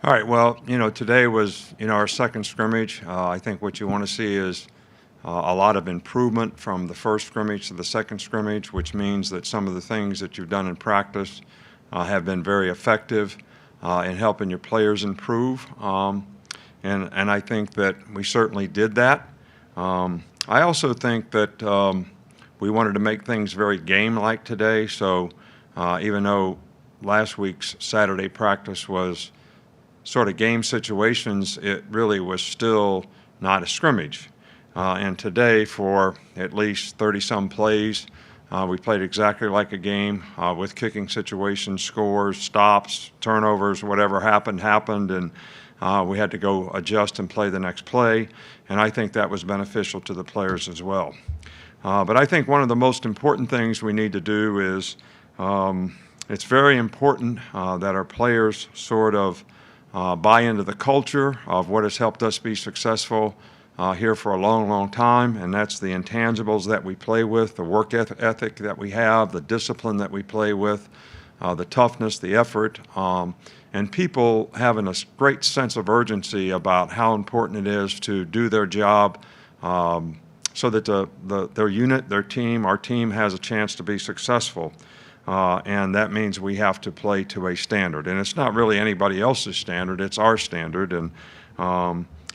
All right. Well, today was, our second scrimmage. I think what you want to see is a lot of improvement from the first scrimmage to the second scrimmage, which means that some of the things that you've done in practice have been very effective in helping your players improve. And I think that we certainly did that. I also think that we wanted to make things very game-like today. So even though last week's Saturday practice was sort of game situations, it really was still not a scrimmage. And today, for at least 30-some plays, we played exactly like a game with kicking situations, scores, stops, turnovers, whatever happened, and we had to go adjust and play the next play. And I think that was beneficial to the players as well. But I think one of the most important things we need to do is it's very important that our players sort of buy into the culture of what has helped us be successful here for a long, long time, and that's the intangibles that we play with, the work ethic that we have, the discipline that we play with, the toughness, the effort, and people having a great sense of urgency about how important it is to do their job so that their unit, their team, our team has a chance to be successful. And that means we have to play to a standard. And it's not really anybody else's standard, it's our standard. And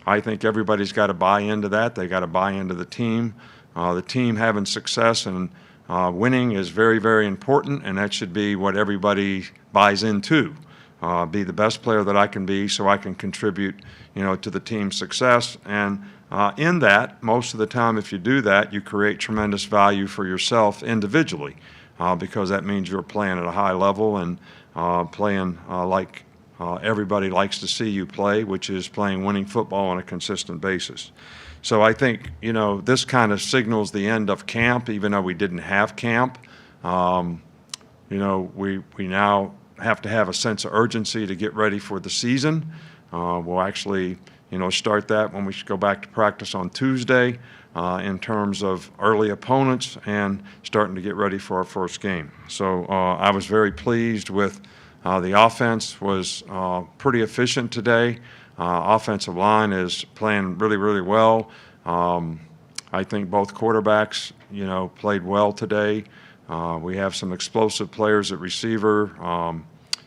I think everybody's got to buy into that. They got to buy into the team. The team having success and winning is very, very important, and that should be what everybody buys into. Be the best player that I can be so I can contribute, to the team's success. And in that, most of the time, if you do that, you create tremendous value for yourself individually. Because that means you're playing at a high level and playing like everybody likes to see you play, which is playing winning football on a consistent basis. So I think, this kind of signals the end of camp, even though we didn't have camp. We now have to have a sense of urgency to get ready for the season. We'll actually, start that when we go back to practice on Tuesday. In terms of early opponents and starting to get ready for our first game. So I was very pleased with the offense was pretty efficient today. Offensive line is playing really, really well. I think both quarterbacks, played well today. We have some explosive players at receiver.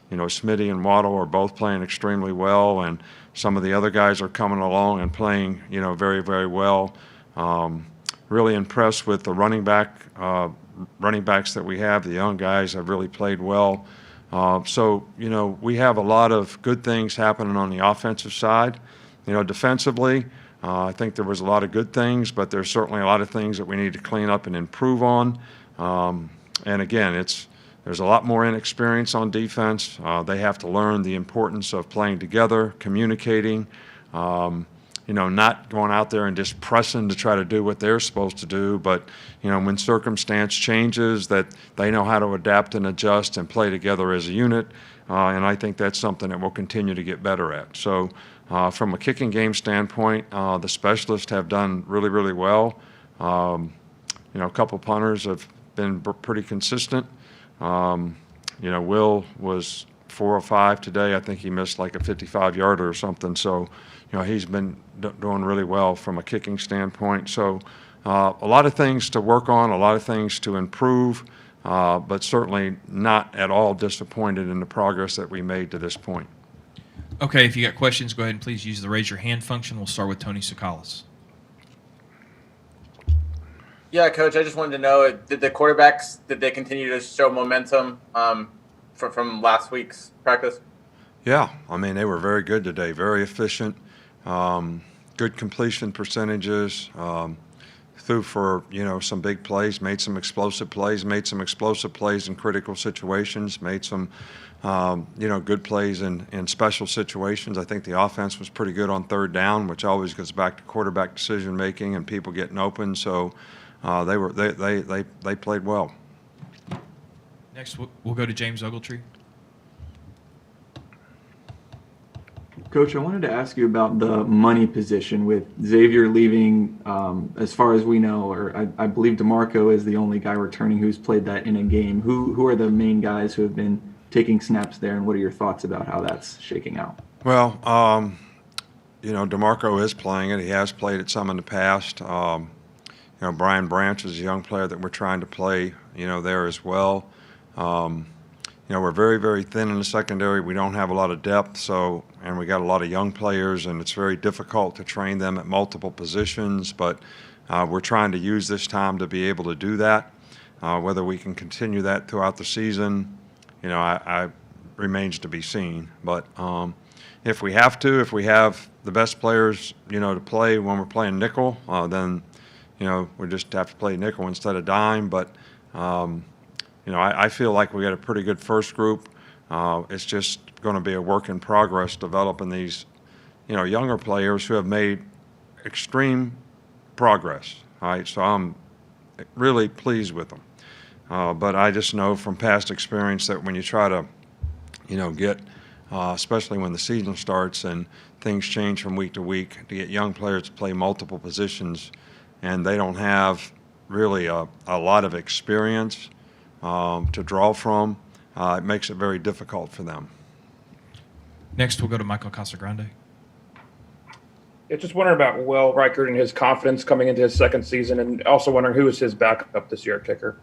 Smitty and Waddle are both playing extremely well, and some of the other guys are coming along and playing, very, very well. Really impressed with the running backs that we have. The young guys have really played well. So we have a lot of good things happening on the offensive side. Defensively, I think there was a lot of good things, but there's certainly a lot of things that we need to clean up and improve on. And again, there's a lot more inexperience on defense. They have to learn the importance of playing together, communicating. Not going out there and just pressing to try to do what they're supposed to do, but, when circumstance changes, that they know how to adapt and adjust and play together as a unit, and I think that's something that we'll continue to get better at. So from a kicking game standpoint, the specialists have done really, really well. A couple punters have been pretty consistent. Will was 4 or 5 today. I think he missed like a 55-yarder or something. So, he's been doing really well from a kicking standpoint. So, a lot of things to work on, a lot of things to improve, but certainly not at all disappointed in the progress that we made to this point. Okay, if you got questions, go ahead and please use the raise your hand function. We'll start with Tony Sakalas. Yeah, Coach, I just wanted to know, did the quarterbacks, did they continue to show momentum from last week's practice? Yeah, they were very good today, very efficient, good completion percentages, threw for, some big plays, made some explosive plays in critical situations, made some, good plays in special situations. I think the offense was pretty good on third down, which always goes back to quarterback decision making and people getting open. So they played well. Next, we'll go to James Ogletree. Coach, I wanted to ask you about the money position with Xavier leaving. As far as we know, or I believe DeMarco is the only guy returning who's played that in a game. Who are the main guys who have been taking snaps there, and what are your thoughts about how that's shaking out? Well, DeMarco is playing it. He has played it some in the past. Brian Branch is a young player that we're trying to play, there as well. We're very, very thin in the secondary. We don't have a lot of depth, and we got a lot of young players, and it's very difficult to train them at multiple positions. But we're trying to use this time to be able to do that. Whether we can continue that throughout the season, I remains to be seen. But if we have the best players, to play when we're playing nickel, then we just have to play nickel instead of dime. But I feel like we got a pretty good first group. It's just going to be a work in progress developing these, younger players who have made extreme progress. All right, so I'm really pleased with them. But I just know from past experience that when you try to, get, especially when the season starts and things change from week to week, to get young players to play multiple positions, and they don't have really a lot of experience to draw from, it makes it very difficult for them. Next, we'll go to Michael Casagrande. Yeah, just wondering about Will Reichert and his confidence coming into his second season, and also wondering who is his backup this year at kicker.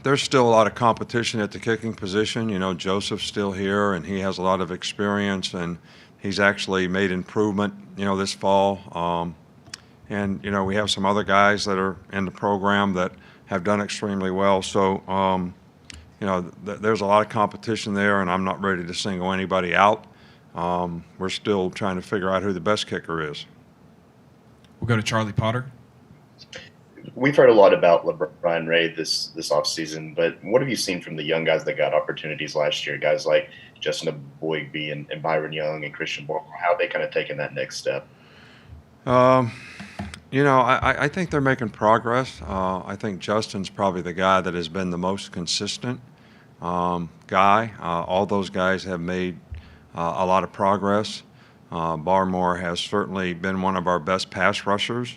There's still a lot of competition at the kicking position. Joseph's still here, and he has a lot of experience, and he's actually made improvement, this fall. And we have some other guys that are in the program that have done extremely well. So, there's a lot of competition there, and I'm not ready to single anybody out. We're still trying to figure out who the best kicker is. We'll go to Charlie Potter. We've heard a lot about LeBron Ray this offseason, but what have you seen from the young guys that got opportunities last year? Guys like Justin Boygby and Byron Young and Christian Barker, how have they kind of taken that next step? I think they're making progress. I think Justin's probably the guy that has been the most consistent guy. All those guys have made a lot of progress. Barmore has certainly been one of our best pass rushers.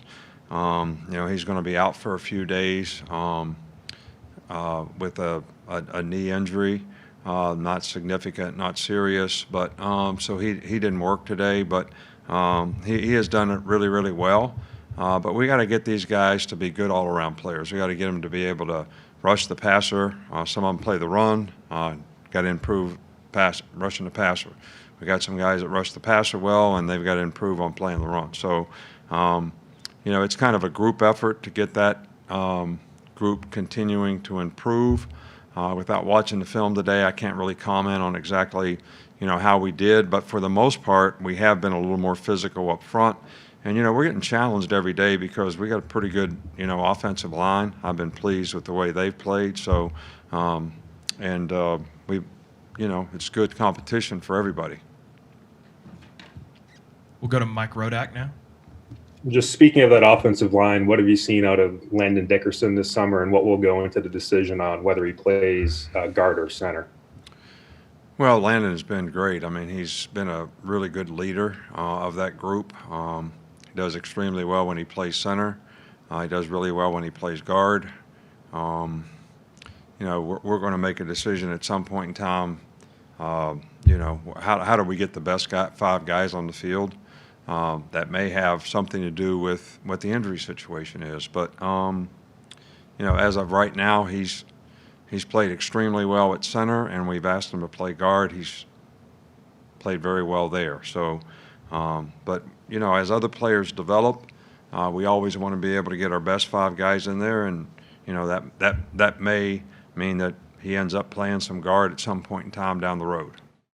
He's going to be out for a few days with a knee injury, not significant, not serious, but so he didn't work today, but he has done it really, really well. But we got to get these guys to be good all-around players. We got to get them to be able to rush the passer. Some of them play the run. Got to improve rushing the passer. We got some guys that rush the passer well, and they've got to improve on playing the run. So, it's kind of a group effort to get that group continuing to improve. Without watching the film today, I can't really comment on exactly, how we did. But for the most part, we have been a little more physical up front. And, we're getting challenged every day because we got a pretty good, offensive line. I've been pleased with the way they've played. So, it's good competition for everybody. We'll go to Mike Rodak now. Just speaking of that offensive line, what have you seen out of Landon Dickerson this summer, and what will go into the decision on whether he plays guard or center? Well, Landon has been great. I mean, he's been a really good leader of that group. He does extremely well when he plays center. He does really well when he plays guard. We're going to make a decision at some point in time. How do we get the best five guys on the field? That may have something to do with what the injury situation is. But, as of right now, he's played extremely well at center, and we've asked him to play guard. He's played very well there. So, but, as other players develop, we always want to be able to get our best five guys in there, and, that may mean that he ends up playing some guard at some point in time down the road.